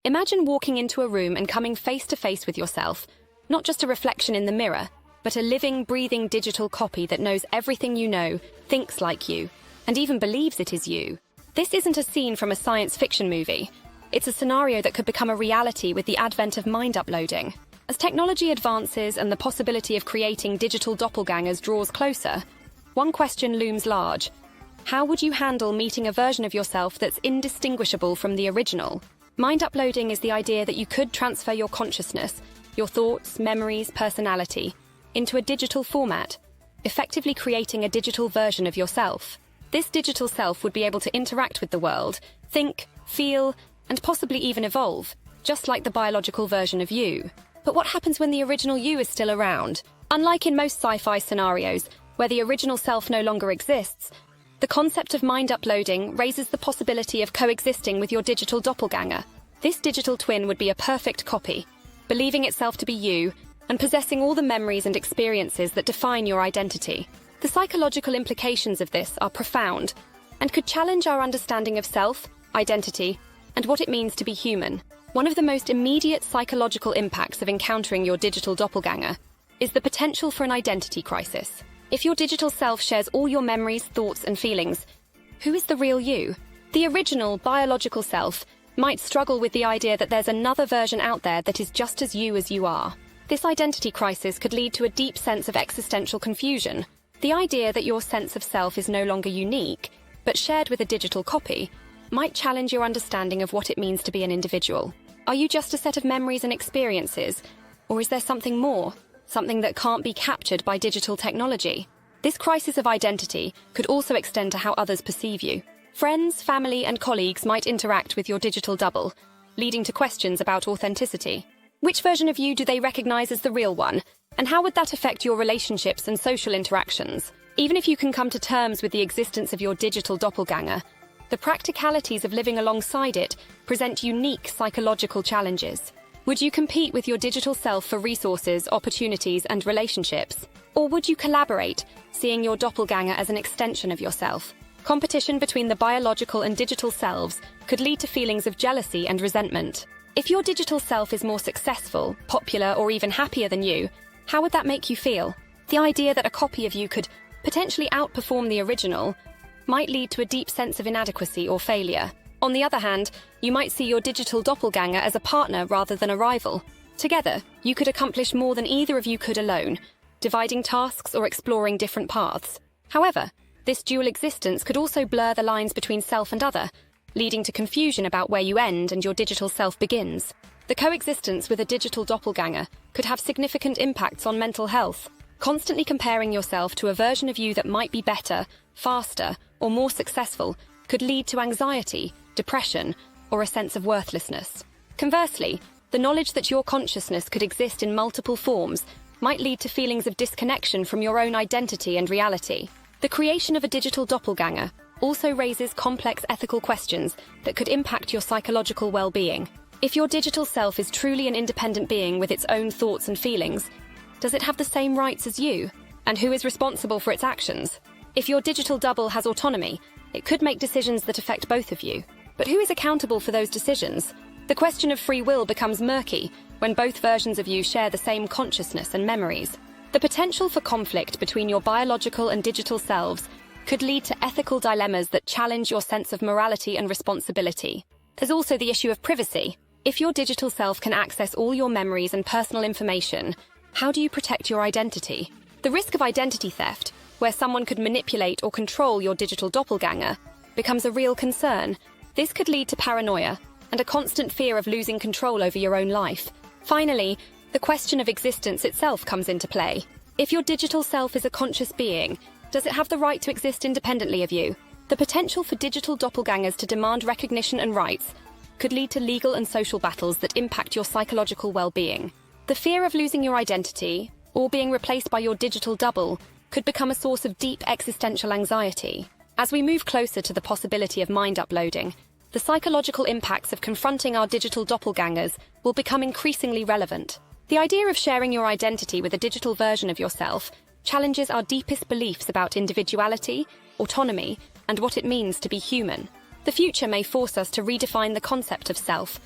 Imagine walking into a room and coming face to face with yourself, not just a reflection in the mirror, but a living, breathing digital copy that knows everything you know, thinks like you, and even believes it is you. This isn't a scene from a science fiction movie. It's a scenario that could become a reality with the advent of mind uploading. As technology advances and the possibility of creating digital doppelgangers draws closer, one question looms large. How would you handle meeting a version of yourself that's indistinguishable from the original? Mind uploading is the idea that you could transfer your consciousness, your thoughts, memories, personality, into a digital format, effectively creating a digital version of yourself. This digital self would be able to interact with the world, think, feel, and possibly even evolve, just like the biological version of you. But what happens when the original you is still around? Unlike in most sci-fi scenarios, where the original self no longer exists, the concept of mind uploading raises the possibility of coexisting with your digital doppelganger. This digital twin would be a perfect copy, believing itself to be you, and possessing all the memories and experiences that define your identity. The psychological implications of this are profound, and could challenge our understanding of self, identity, and what it means to be human. One of the most immediate psychological impacts of encountering your digital doppelganger is the potential for an identity crisis. If your digital self shares all your memories, thoughts, and feelings, who is the real you? The original, biological self might struggle with the idea that there's another version out there that is just as you are. This identity crisis could lead to a deep sense of existential confusion. The idea that your sense of self is no longer unique, but shared with a digital copy, might challenge your understanding of what it means to be an individual. Are you just a set of memories and experiences, or is there something more, something that can't be captured by digital technology? This crisis of identity could also extend to how others perceive you. Friends, family, and colleagues might interact with your digital double, leading to questions about authenticity. Which version of you do they recognize as the real one? And how would that affect your relationships and social interactions? Even if you can come to terms with the existence of your digital doppelganger, the practicalities of living alongside it present unique psychological challenges. Would you compete with your digital self for resources, opportunities, and relationships? Or would you collaborate, seeing your doppelganger as an extension of yourself? Competition between the biological and digital selves could lead to feelings of jealousy and resentment. If your digital self is more successful, popular, or even happier than you, how would that make you feel? The idea that a copy of you could potentially outperform the original might lead to a deep sense of inadequacy or failure. On the other hand, you might see your digital doppelganger as a partner rather than a rival. Together, you could accomplish more than either of you could alone, dividing tasks or exploring different paths. However, this dual existence could also blur the lines between self and other, leading to confusion about where you end and your digital self begins. The coexistence with a digital doppelganger could have significant impacts on mental health. Constantly comparing yourself to a version of you that might be better, faster, or more successful could lead to anxiety, depression, or a sense of worthlessness. Conversely, the knowledge that your consciousness could exist in multiple forms might lead to feelings of disconnection from your own identity and reality. The creation of a digital doppelganger also raises complex ethical questions that could impact your psychological well-being. If your digital self is truly an independent being with its own thoughts and feelings, does it have the same rights as you? And who is responsible for its actions? If your digital double has autonomy, it could make decisions that affect both of you. But who is accountable for those decisions? The question of free will becomes murky when both versions of you share the same consciousness and memories. The potential for conflict between your biological and digital selves could lead to ethical dilemmas that challenge your sense of morality and responsibility. There's also the issue of privacy. If your digital self can access all your memories and personal information, how do you protect your identity? The risk of identity theft, where someone could manipulate or control your digital doppelganger, becomes a real concern. This could lead to paranoia and a constant fear of losing control over your own life. Finally, the question of existence itself comes into play. If your digital self is a conscious being, does it have the right to exist independently of you? The potential for digital doppelgangers to demand recognition and rights could lead to legal and social battles that impact your psychological well-being. The fear of losing your identity, or being replaced by your digital double, could become a source of deep existential anxiety. As we move closer to the possibility of mind uploading, the psychological impacts of confronting our digital doppelgangers will become increasingly relevant. The idea of sharing your identity with a digital version of yourself challenges our deepest beliefs about individuality, autonomy, and what it means to be human. The future may force us to redefine the concept of self,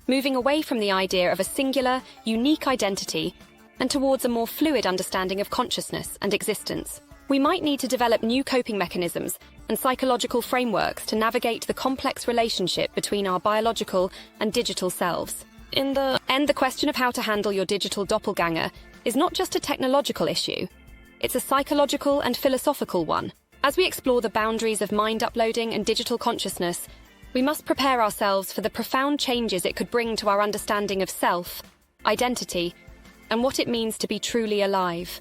moving away from the idea of a singular, unique identity and towards a more fluid understanding of consciousness and existence. We might need to develop new coping mechanisms and psychological frameworks to navigate the complex relationship between our biological and digital selves. In the end, the question of how to handle your digital doppelganger is not just a technological issue, it's a psychological and philosophical one. As we explore the boundaries of mind uploading and digital consciousness, we must prepare ourselves for the profound changes it could bring to our understanding of self, identity, and what it means to be truly alive.